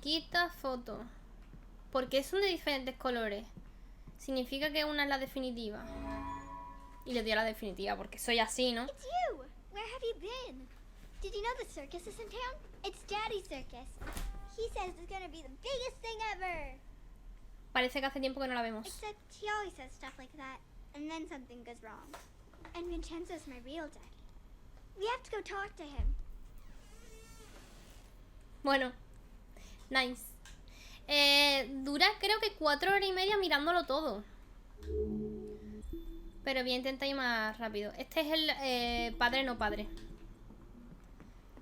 Quita foto. ¿Por qué son de diferentes colores? Significa que una es la definitiva. Y le doy a la definitiva porque soy así, ¿no? It's you. Where have you been? Did you know the circus is in town? It's Daddy's circus. He says it's gonna be the biggest thing ever. Parece que hace tiempo que no la vemos. Except he always says stuff like that, and then something goes wrong. And Vincenzo's my real daddy. We have to go talk to him. Bueno, nice. Dura creo que 4 horas y media mirándolo todo. Pero voy a intentar ir más rápido. Este es el padre no padre.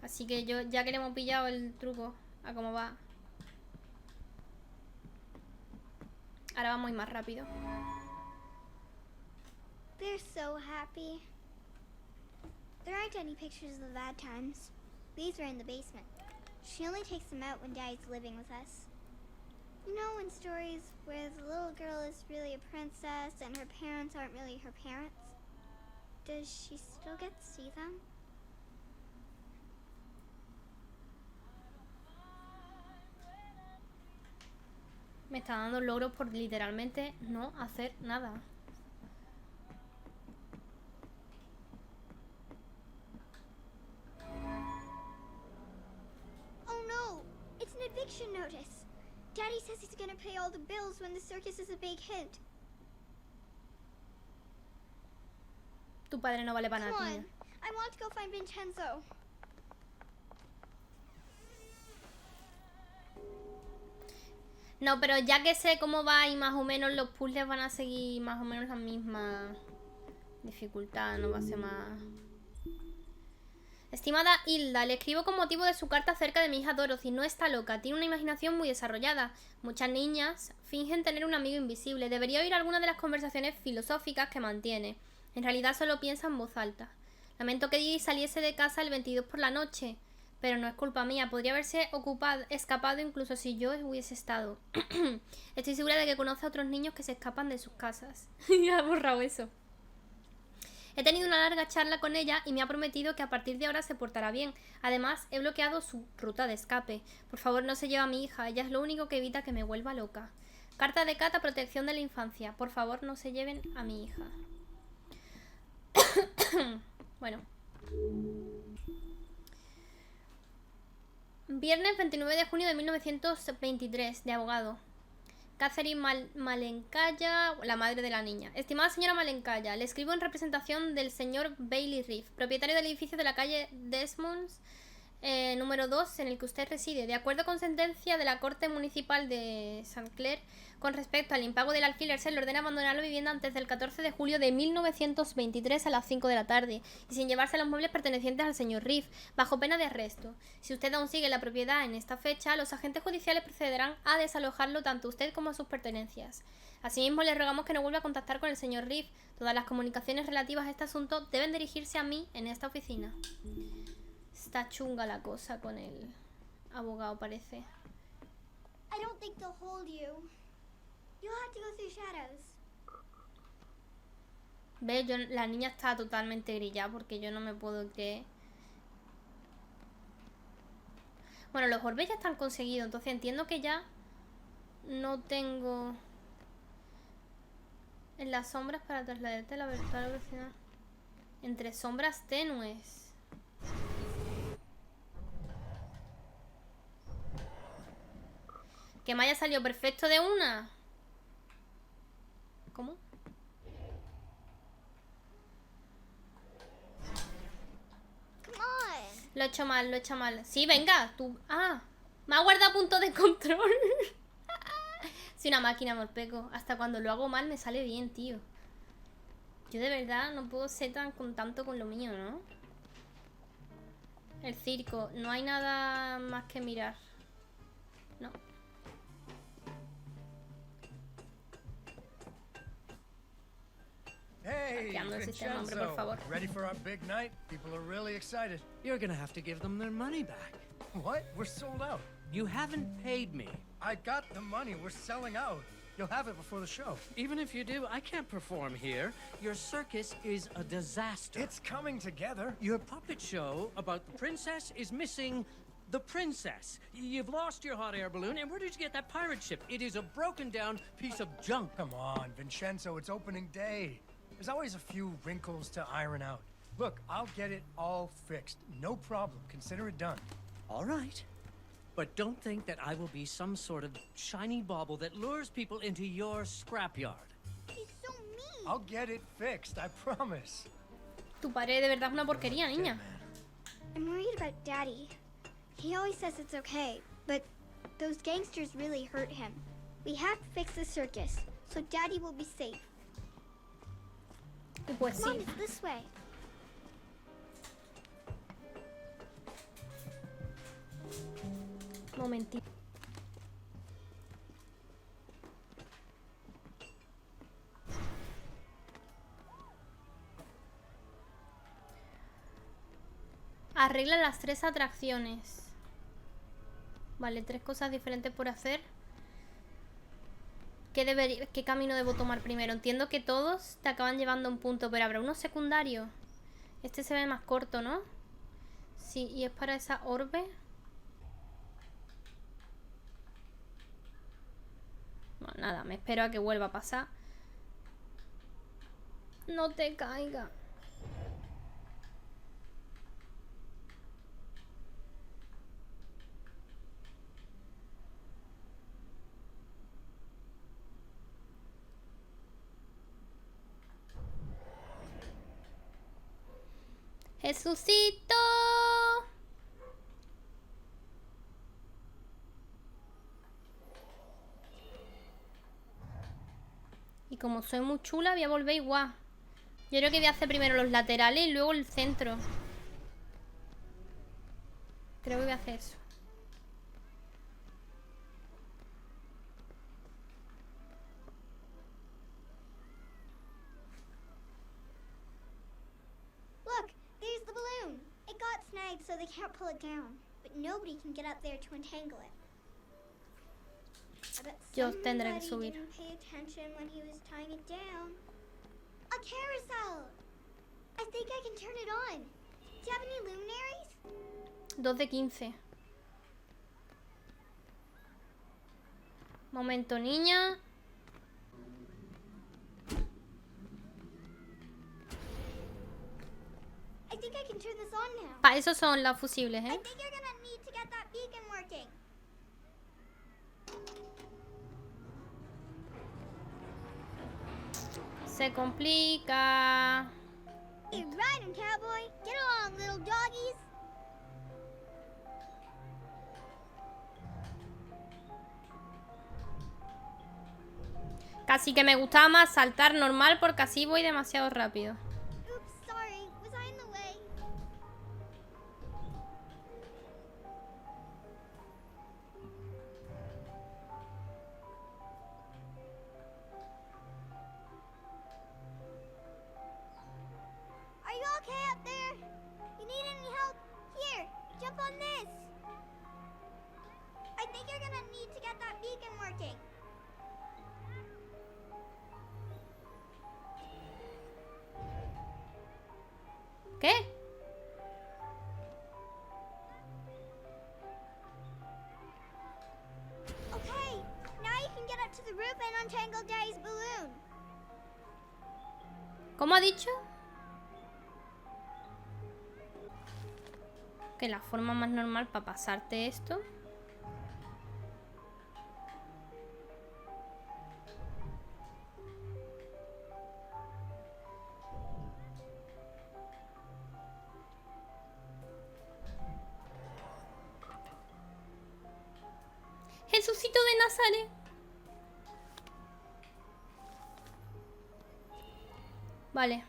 Así que ya que le hemos pillado el truco a cómo va. Ahora vamos a ir más rápido. They're so happy. There aren't any pictures of the bad times. These are in the basement. She only takes them out when Daddy's living with us. You know, in stories where the little girl is really a princess and her parents aren't really her parents? Does she still get to see them? Me está dando logros por literalmente no hacer nada. Oh no! It's an eviction notice! Daddy says he's gonna pay all the bills when the circus is a big hit. Tu padre no vale para Come nada, on, niña. I want to go find Vincenzo. No, pero ya que sé cómo va y más o menos los puzzles van a seguir más o menos la misma dificultad, no va a ser más... Estimada Hilda, le escribo con motivo de su carta acerca de mi hija Dorothy. No está loca, tiene una imaginación muy desarrollada. Muchas niñas fingen tener un amigo invisible. Debería oír alguna de las conversaciones filosóficas que mantiene. En realidad solo piensa en voz alta. Lamento que Didi saliese de casa el 22 por la noche, pero no es culpa mía. Podría haberse escapado incluso si yo hubiese estado. Estoy segura de que conoce a otros niños que se escapan de sus casas. Ya he borrado eso. He tenido una larga charla con ella y me ha prometido que a partir de ahora se portará bien. Además, he bloqueado su ruta de escape. Por favor, no se lleve a mi hija. Ella es lo único que evita que me vuelva loca. Carta de Cata, protección de la infancia. Por favor, no se lleven a mi hija. Bueno. Viernes 29 de junio de 1923, de abogado. Catherine Malencaya, la madre de la niña. Estimada señora Malencaya, le escribo en representación del señor Bailey Reef, propietario del edificio de la calle Desmonds, número 2, en el que usted reside. De acuerdo con sentencia de la Corte Municipal de St. Clair, con respecto al impago del alquiler, se le ordena abandonar la vivienda antes del 14 de julio de 1923 a las 5 de la tarde y sin llevarse los muebles pertenecientes al señor Reef, bajo pena de arresto. Si usted aún sigue la propiedad en esta fecha, los agentes judiciales procederán a desalojarlo tanto usted como a sus pertenencias. Asimismo, le rogamos que no vuelva a contactar con el señor Reef. Todas las comunicaciones relativas a este asunto deben dirigirse a mí en esta oficina. Está chunga la cosa con el abogado, parece. I don't think they'll hold you. You'll have to go through shadows. ¿Ves? La niña está totalmente grillada porque yo no me puedo creer. Bueno, los orbes ya están conseguidos, entonces entiendo que ya no tengo en las sombras para trasladarte a la virtual velocidad. Entre sombras tenues. Que me haya salido perfecto de una. ¿Cómo? Come on. Lo he hecho mal, lo he hecho mal. Sí, venga, tú... Ah, me ha guardado punto de control. Soy una máquina, morpeco. Hasta cuando lo hago mal me sale bien, tío. Yo de verdad no puedo ser con tanto con lo mío, ¿no? El circo. No hay nada más que mirar. No. Hey, Vincenzo, ready for our big night? People are really excited. You're gonna have to give them their money back. What? We're sold out. You haven't paid me. I got the money. We're selling out. You'll have it before the show. Even if you do, I can't perform here. Your circus is a disaster. It's coming together. Your puppet show about the princess is missing The princess. You've lost your hot air balloon, and where did you get that pirate ship? It is a broken down piece of junk. Come on, Vincenzo, it's opening day. There's always a few wrinkles to iron out. Look, I'll get it all fixed. No problem. Consider it done. All right. But don't think that I will be some sort of shiny bauble that lures people into your scrapyard. He's so mean. I'll get it fixed, I promise. Tu padre de verdad es una porquería, niña. I'm worried about Daddy. He always says it's okay, but those gangsters really hurt him. We have to fix the circus, so Daddy will be safe. Y pues Mom, sí. it's this way. Momentito. Arregla las 3 atracciones. Vale, 3 cosas diferentes por hacer. ¿Qué camino debo tomar primero? Entiendo que todos te acaban llevando a un punto, pero habrá uno secundario. Este se ve más corto, ¿no? Sí, y es para esa orbe. Bueno, nada, me espero a que vuelva a pasar. No te caiga. Jesucito. Y como soy muy chula, voy a volver igual. Yo creo que voy a hacer primero los laterales y luego el centro. Creo que voy a hacer eso. Look, there's the balloon. It got snagged so they can't pull it down, but nobody can get up there to entangle it. I bet Yo tendré que somebody subir. didn't pay attention when he was tying it down. A carousel! I think I can turn it on. Do you have any luminaries? 2 de 15. Momento, niña. I think I can turn this on now. Para eso son las fusibles, I ¿eh? think you're gonna need to get that beacon working. Se complica. You're riding, cowboy. Get along, little doggies. Casi que me gustaba más saltar normal porque así voy demasiado rápido. Oops, sorry. Was I in the way? Are you okay up there? You need any help? Here, jump on this. I think you're gonna need to get that beacon working. ¿Qué? Okay, now you can get up to the roof and untangle Daddy's balloon. ¿Cómo ha dicho? Que la forma más normal para pasarte esto. Jesucito de Nazaret. Vale.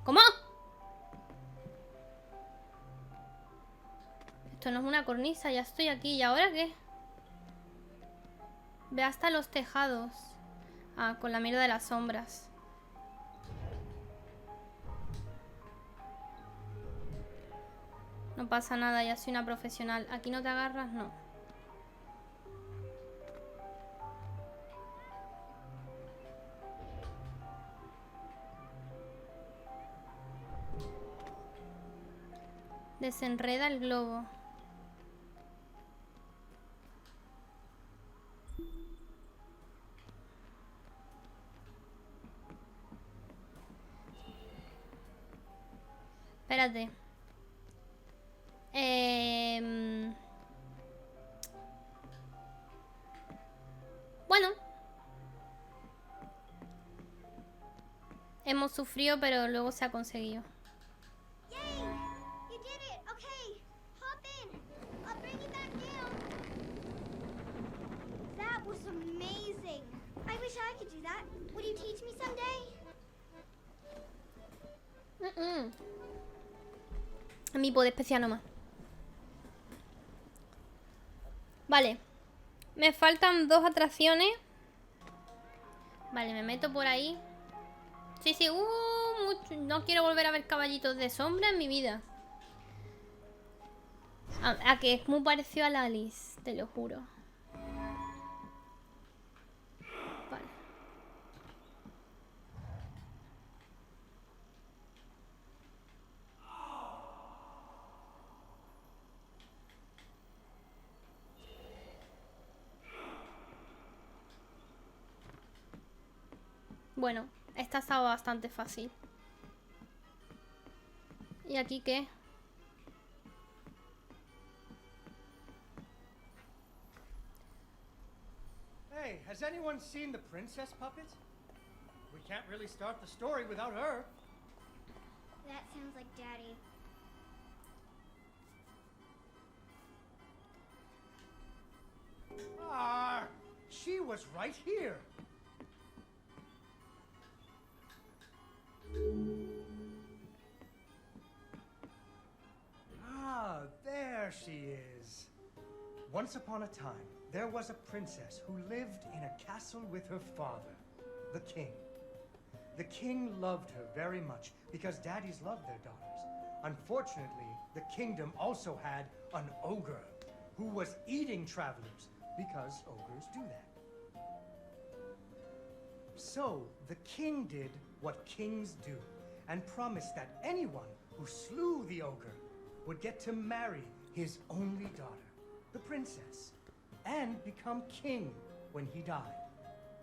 ¿Cómo? Esto no es una cornisa, ya estoy aquí. ¿Y ahora qué? Ve hasta los tejados. Ah, con la mierda de las sombras. No pasa nada, ya soy una profesional. ¿Aquí no te agarras? No. Desenreda el globo. Espérate. Bueno. Hemos sufrido, pero luego se ha conseguido. Yay! You did it! Okay, hop in. I'll bring you back down. That was amazing. I wish I could do that. Would you teach me someday? Mi poder especial nomás. Vale. Me faltan 2 atracciones. Vale, me meto por ahí. Sí, sí, no quiero volver a ver caballitos de sombra en mi vida. A que es muy parecido a la Alice, te lo juro. Vale. Bueno, esta estaba bastante fácil. ¿Y aquí qué? Hey, has anyone seen the princess puppet? We can't really start the story without her. That sounds like Daddy. Ah, she was right here. Ah, there she is. Once upon a time, there was a princess who lived in a castle with her father, the king. The king loved her very much because daddies loved their daughters. Unfortunately, the kingdom also had an ogre who was eating travelers because ogres do that. So the king did what kings do and promised that anyone who slew the ogre would get to marry his only daughter, the princess, and become king when he died.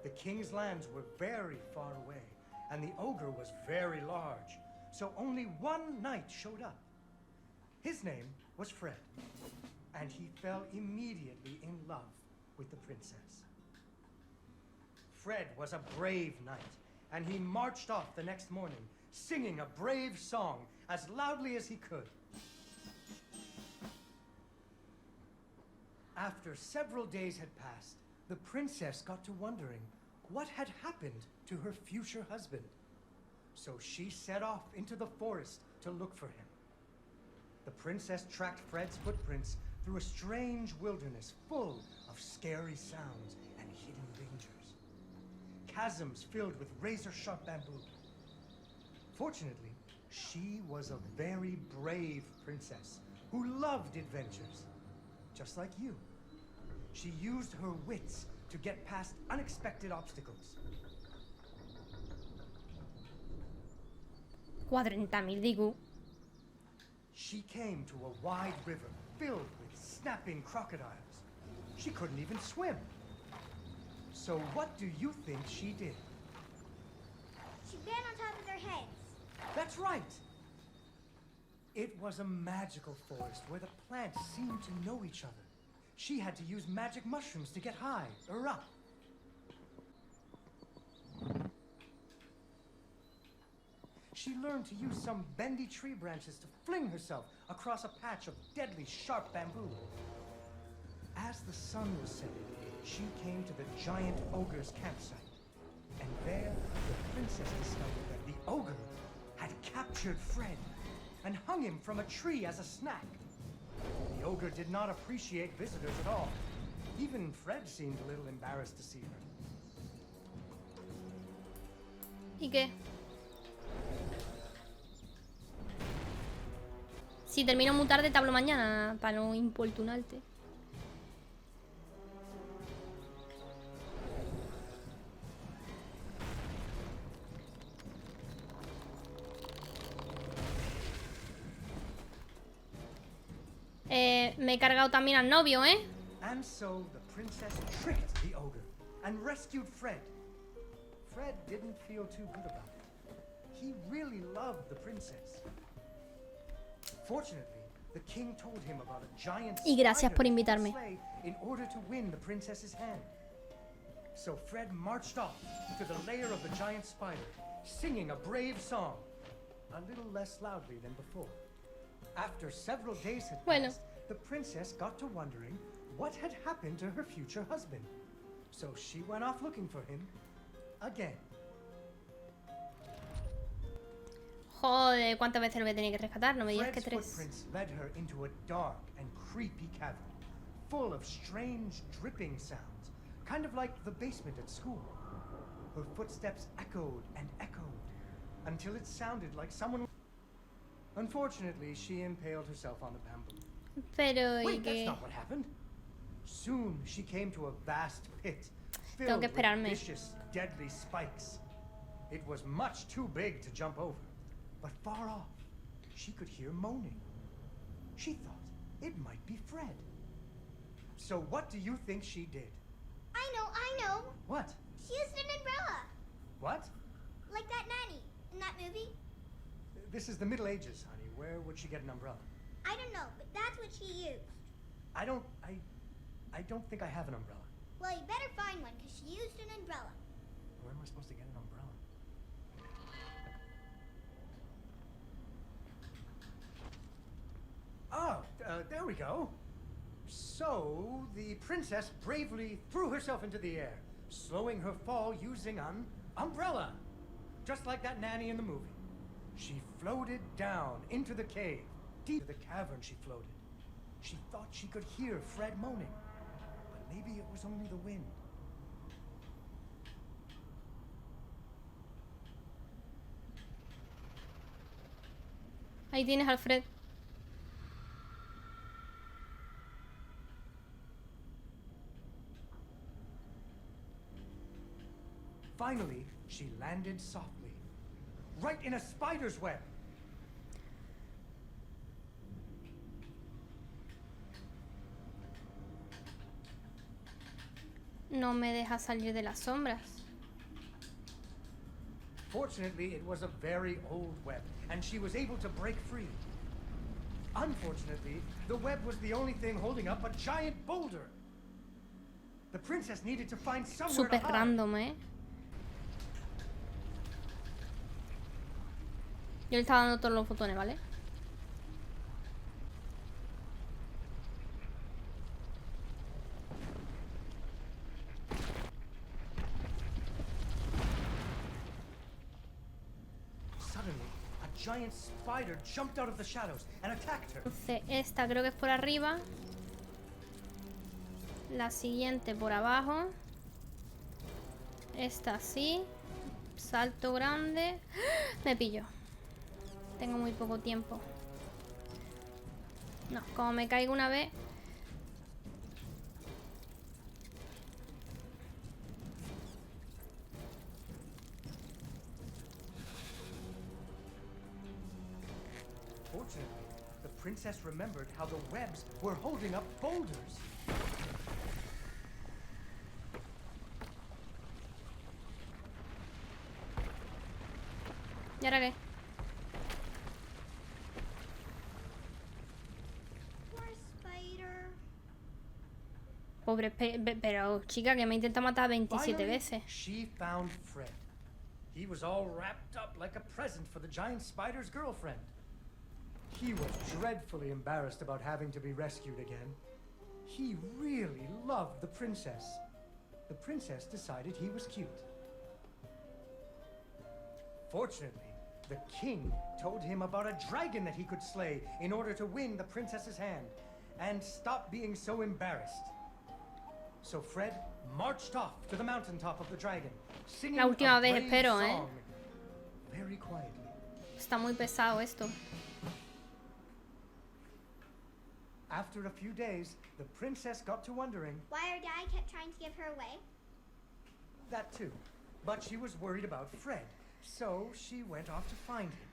The king's lands were very far away, and the ogre was very large, so only one knight showed up. His name was Fred, and he fell immediately in love with the princess. Fred was a brave knight, and he marched off the next morning, singing a brave song as loudly as he could. After several days had passed, the princess got to wondering what had happened to her future husband. So she set off into the forest to look for him. The princess tracked Fred's footprints through a strange wilderness full of scary sounds and hidden dangers. Chasms filled with razor-sharp bamboo. Fortunately, she was a very brave princess who loved adventures, just like you. She used her wits to get past unexpected obstacles. 40.000, digo. She came to a wide river filled with snapping crocodiles. She couldn't even swim. So what do you think she did? She ran on top of their heads. That's right! It was a magical forest where the plants seemed to know each other. She had to use magic mushrooms to get high or up. She learned to use some bendy tree branches to fling herself across a patch of deadly sharp bamboo. As the sun was setting, she came to the giant ogre's campsite. And there, the princess discovered that the ogre had captured Fred and hung him from a tree as a snack. The ogre did not appreciate visitors at all. Even Fred seemed a little embarrassed to see her. ¿Y qué? Si termino muy tarde, te hablo mañana para no importunarte. Me he cargado también al novio, ¿eh? And so the princess tricked the ogre and rescued Fred. Fred didn't feel too good about it. He really loved the princess. Fortunately, the king told him about a giant Y gracias por spider invitarme. slay in order to win the princess's hand. So Fred marched off to the lair of the giant spider, singing a brave song, a little less loudly than before. After several days had passed, the princess got to wondering what had happened to her future husband. So she went off looking for him again. Joder, ¿cuántas veces lo voy a tener que rescatar? No me digas que Fred's 3. footprints led her into a dark and creepy cavern, full of strange dripping sounds, kind of like the basement at school. Her footsteps echoed and echoed, until it sounded like someone... Unfortunately, she impaled herself on the bamboo. Pero, ¿y Wait, that's qué? not what happened. Soon she came to a vast pit, Tengo filled que with esperarme. vicious, deadly spikes. It was much too big to jump over, but far off, she could hear moaning. She thought it might be Fred. So what do you think she did? I know. What? She used an umbrella. What? Like that nanny in that movie. This is the Middle Ages, honey. Where would she get an umbrella? I don't know, but that's what she used. I don't think I have an umbrella. Well, you better find one, because she used an umbrella. Where am I supposed to get an umbrella? Oh, there we go. So, the princess bravely threw herself into the air, slowing her fall using an umbrella. Just like that nanny in the movie. She floated down into the cave. Deep into the cavern she floated. She thought she could hear Fred moaning, but maybe it was only the wind. Ahí tienes al Fred. Finally, she landed softly, right in a spider's web. No me deja salir de las sombras. Fortunately, it was a very old web, and she was able to break free. Unfortunately, the web was the only thing holding up a giant boulder. The princess needed to find somewhere to Súper hide. random, ¿eh? Yo le estaba dando todos los botones, ¿vale? Suddenly, a giant spider jumped out of the shadows and attacked her. Entonces, esta creo que es por arriba. La siguiente por abajo. Esta sí. Salto grande. ¡Ah! Me pillo. Tengo muy poco tiempo. No, como me caigo una vez. Fortunately, the princess remembered how the webs were holding up boulders. ¿Y ahora qué? Poor spider. Pobre pero chica, que me intenta matar 27 Finally, veces. she found Fred. He was all wrapped up like a present for the giant spider's girlfriend. He was dreadfully embarrassed about having to be rescued again. He really loved the princess. The princess decided he was cute. Fortunately, the king told him about a dragon that he could slay in order to win the princess's hand and stop being so embarrassed. So Fred marched off to the mountaintop of the dragon, singing La última a vez, brave espero, ¿eh? song very quietly. Está muy pesado esto. After a few days, the princess got to wondering Why her dad kept trying to give her away. that too, but she was worried about Fred, so she went off to find him.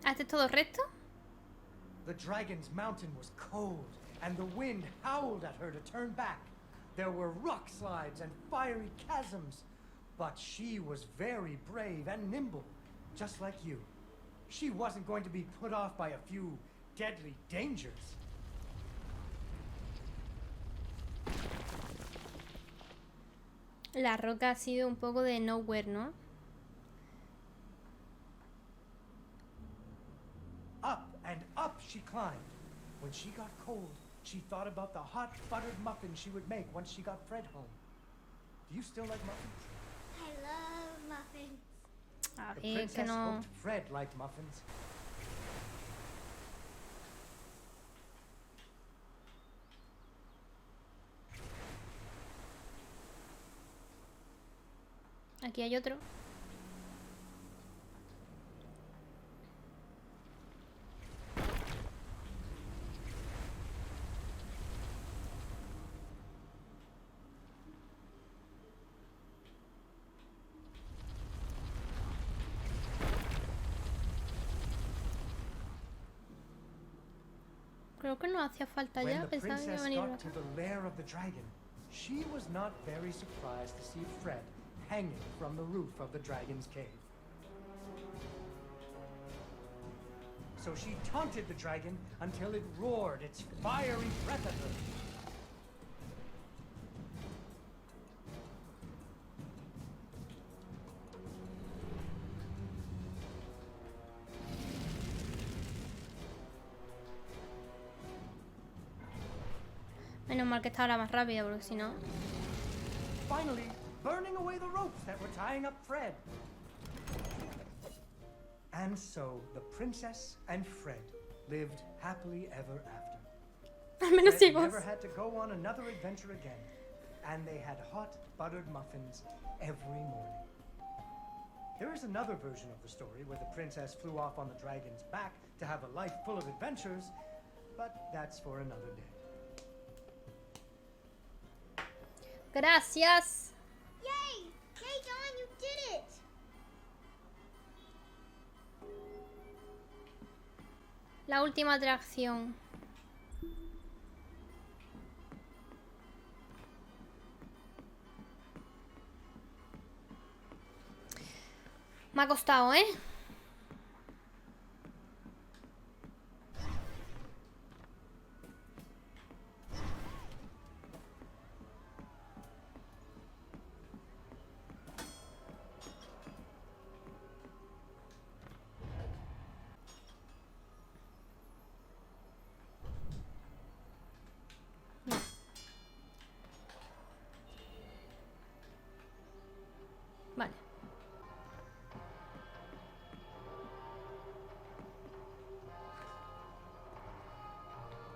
¿Este es todo recto? The dragon's mountain was cold, and the wind howled at her to turn back. There were rock slides and fiery chasms, but she was very brave and nimble, just like you. She wasn't going to be put off by a few deadly dangers. La roca ha sido un poco de nowhere, ¿no? Up and up she climbed. When she got cold, she thought about the hot buttered muffins she would make once she got Fred home. Do you still like muffins? I love muffins. A The ver, que princess no... hoped Fred liked muffins. Aquí hay otro. Creo que no hacía falta When ya, the pensaba que iba a princess venir got acá. to the lair of the dragon, she was not very surprised to see Fred hanging from the roof of the dragon's cave. So she taunted the dragon until it roared its fiery breath at her. Menos mal que está ahora más rápida, porque si no... Finally, burning away the ropes that were tying up Fred. And so the princess and Fred lived happily ever after. Al menos Fred hijos. never had to go on another adventure again, and they had hot buttered muffins every morning. There is another version of the story where the princess flew off on the dragon's back to have a life full of adventures, but that's for another day. Gracias. Yay! Yay, John, you did it! La última atracción. Me ha costado, ¿eh? Vale.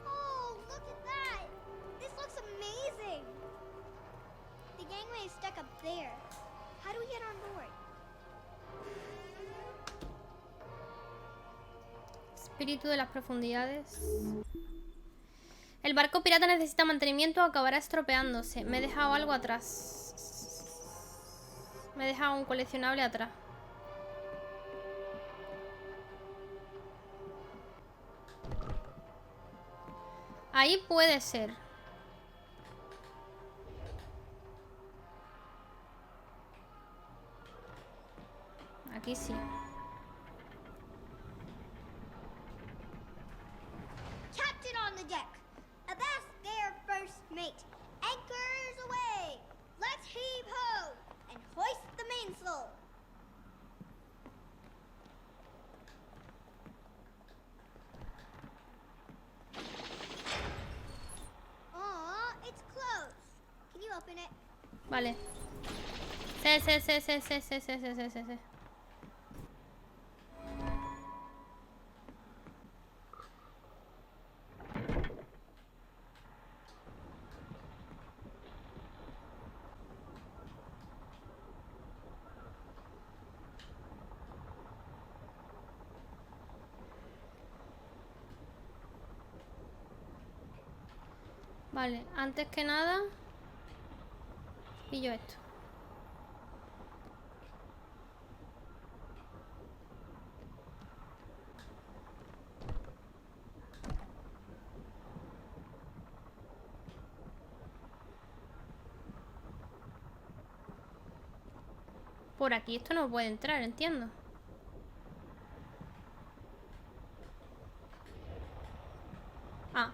Oh, look at that! This looks amazing! The gangway is stuck up there. How do we get on board? Espíritu de las profundidades. El barco pirata necesita mantenimiento o acabará estropeándose. Me he dejado algo atrás. Me he dejado un coleccionable atrás. Ahí puede ser. Aquí sí. Captain on the deck! Avast there, first mate! Anchors away! Let's heave ho! And hoist the mainsail! Aw, it's closed. Can you open it? Vale. Sí. Vale, antes que nada pillo esto. Por aquí esto no puede entrar, entiendo. Ah.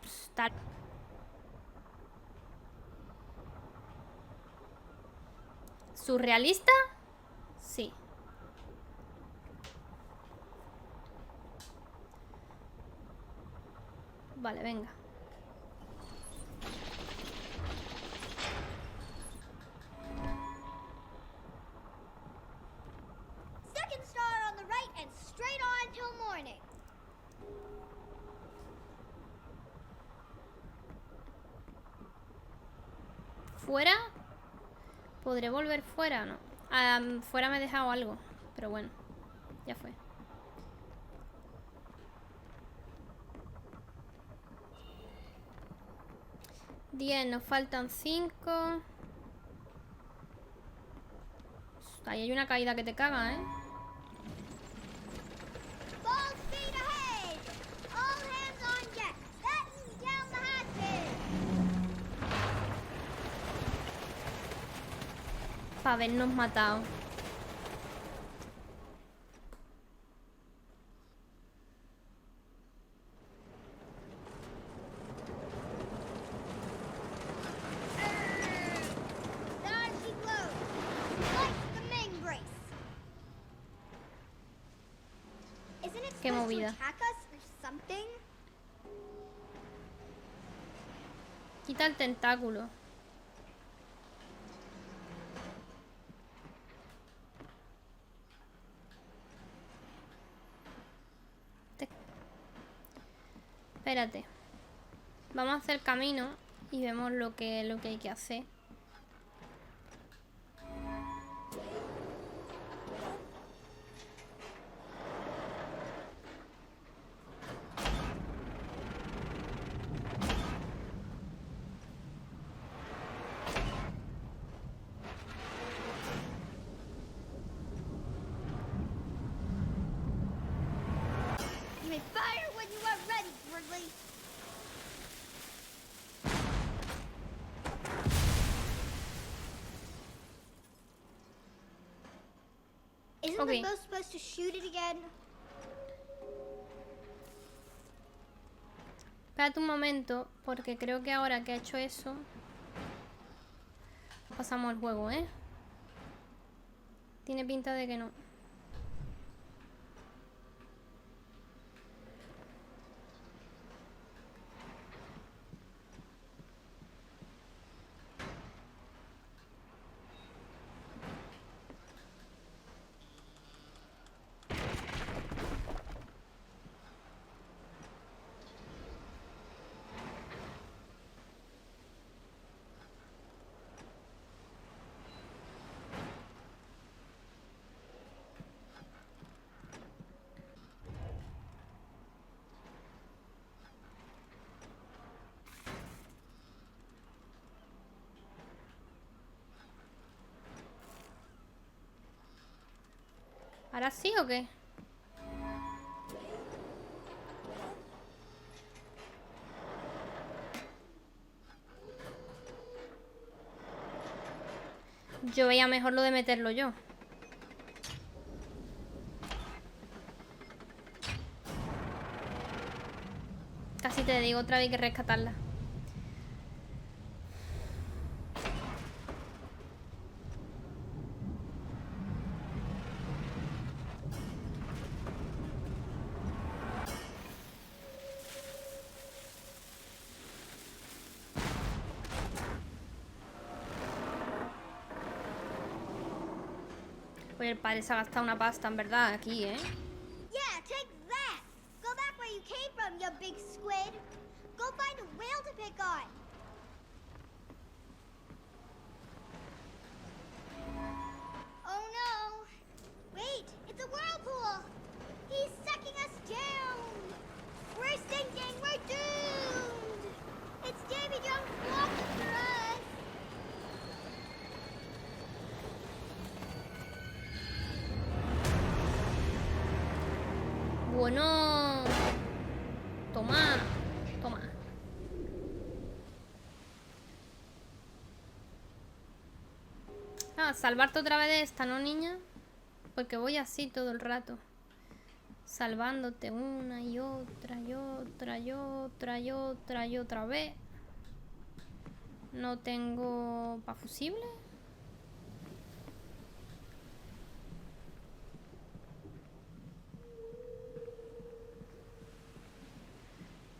Está... ¿Surrealista? Sí. Vale, venga. Second star on the right and straight on till morning. ¿Fuera? ¿Podré volver fuera? No. Ah, fuera me he dejado algo. Pero bueno, ya fue. Diez, nos faltan 5. Ahí hay una caída que te caga, ¿eh? Full speed ahead. All hands on deck. Batten down the hatches. Para habernos matado. Down she flows. Like the main brace. Isn't it Qué supposed to movida. attack us or something? Quita el tentáculo. Espérate. Vamos a hacer camino y vemos lo que hay que hacer. You may fire when you are ready, Wrigley. Isn't Okay. the bow supposed to shoot it again? Espérate un momento, porque creo que ahora que ha hecho eso pasamos al juego, ¿eh? Tiene pinta de que no. ¿Ahora sí o qué? Yo veía mejor lo de meterlo yo. Casi te digo otra vez que rescatarla. Oye, el padre se ha gastado una pasta, en verdad, aquí, ¿eh? Yeah, take that. Go back where you came from, you big squid. Go find a whale to pick on. Oh no. Wait, it's a whirlpool. He's sucking us down. bueno. Toma. Toma. Ah, salvarte otra vez de esta, ¿no, niña? Porque voy así todo el rato. Salvándote una y otra y otra y otra y otra y otra vez. No tengo... ¿para fusible?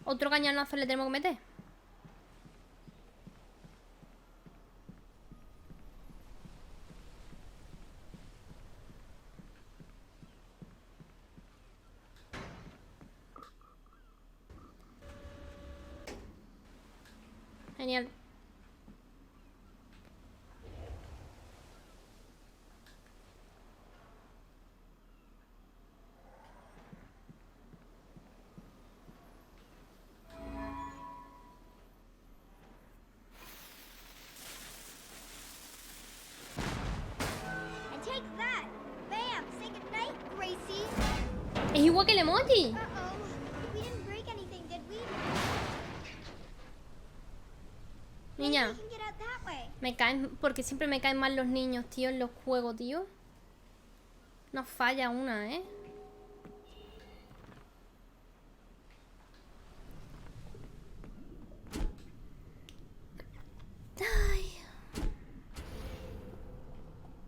¿Otro cañonazo le tenemos que meter? Genial. And take that. Bam! Say goodnight, Gracie. Es igual que el emoji. Uh-oh. We didn't break anything, did we? Niña, We can get out that way. me caen... Porque siempre me caen mal los niños, tío, en los juegos, tío. No falla una, ¿eh? Ay.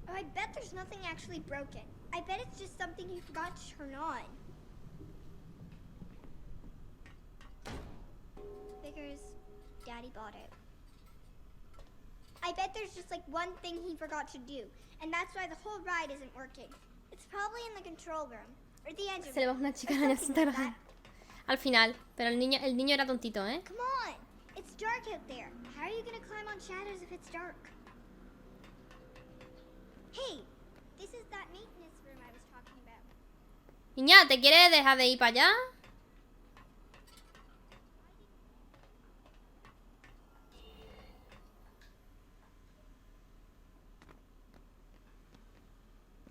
Oh, I bet there's nothing actually broken. I bet it's just something you forgot to turn on. Figures Daddy bought it. I bet there's just like one thing he forgot to do, and that's why the whole ride isn't working. It's probably in the control room or the engine Se le va room, una chica or araña something like sentada. that. Al final. Pero el niño era tontito, ¿eh? Come on, it's dark out there. How are you gonna climb on shadows if it's dark? Hey, this is that maintenance room I was talking about. Niña, ¿te quieres dejar de ir para allá?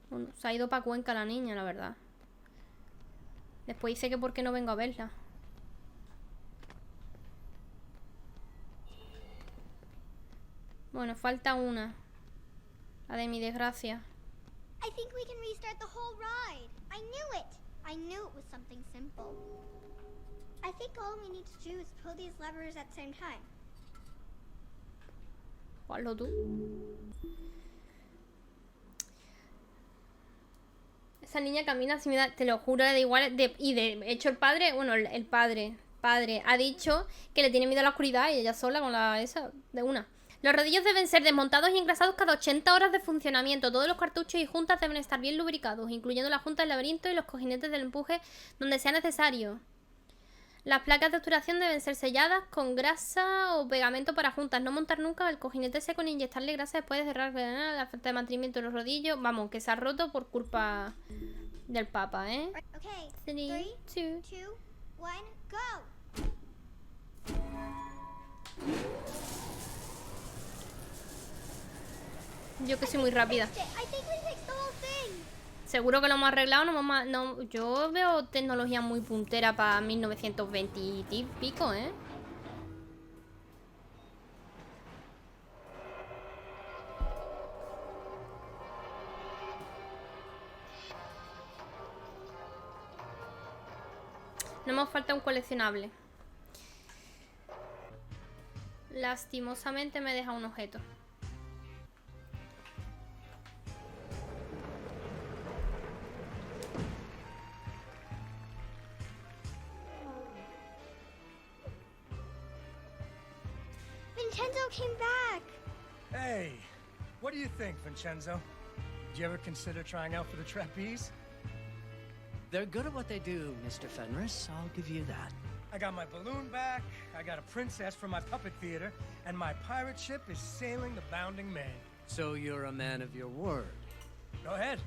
Bueno, se ha ido para Cuenca la niña, la verdad. Después dice que por qué no vengo a verla. Bueno, falta una. La de mi desgracia. I think we can restart the whole ride. I knew it. I knew it was something simple. I think all we need to do is pull these levers at the same time. Hazlo tú. Esa niña camina así, me da, te lo juro, da igual. Y de hecho el padre, bueno, el padre ha dicho que le tiene miedo a la oscuridad y ella sola con la esa de una. Los rodillos deben ser desmontados y engrasados cada 80 horas de funcionamiento. Todos los cartuchos y juntas deben estar bien lubricados, incluyendo las juntas del laberinto y los cojinetes del empuje donde sea necesario. Las placas de obturación deben ser selladas con grasa o pegamento para juntas. No montar nunca el cojinete seco ni inyectarle grasa después de cerrar la falta de mantenimiento de los rodillos. Vamos, que se ha roto por culpa del papa, ¿eh? Okay, 3, 2. 2, 1, go! Yo que soy muy rápida. I think we fixed the whole thing. Seguro que lo hemos arreglado. No, yo veo tecnología muy puntera para 1920 y pico, ¿eh? No me falta un coleccionable. Lastimosamente me deja un objeto. Vincenzo came back. Hey, what do you think, Vincenzo? Did you ever consider trying out for the trapeze? They're good at what they do, Mr. Fenris. I'll give you that. I got my balloon back, I got a princess from my puppet theater, and my pirate ship is sailing the bounding main. So you're a man of your word. Go ahead,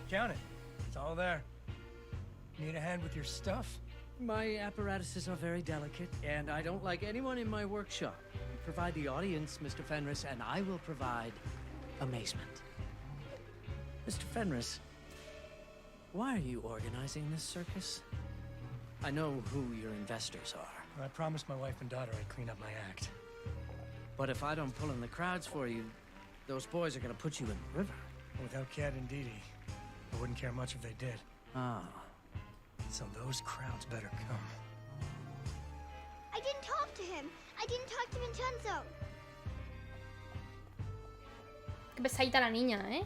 count it. It's all there. Need a hand with your stuff? My apparatuses are very delicate, and I don't like anyone in my workshop. Provide the audience, Mr. Fenris, and I will provide amazement. Mr. Fenris, why are you organizing this circus? I know who your investors are. I promised my wife and daughter I'd clean up my act. But if I don't pull in the crowds for you, those boys are gonna put you in the river. Without Cat and Didi, I wouldn't care much if they did. Ah. So those crowds better come. I didn't talk to him. I didn't talk to Vincenzo. Qué pesadita la niña, ¿eh?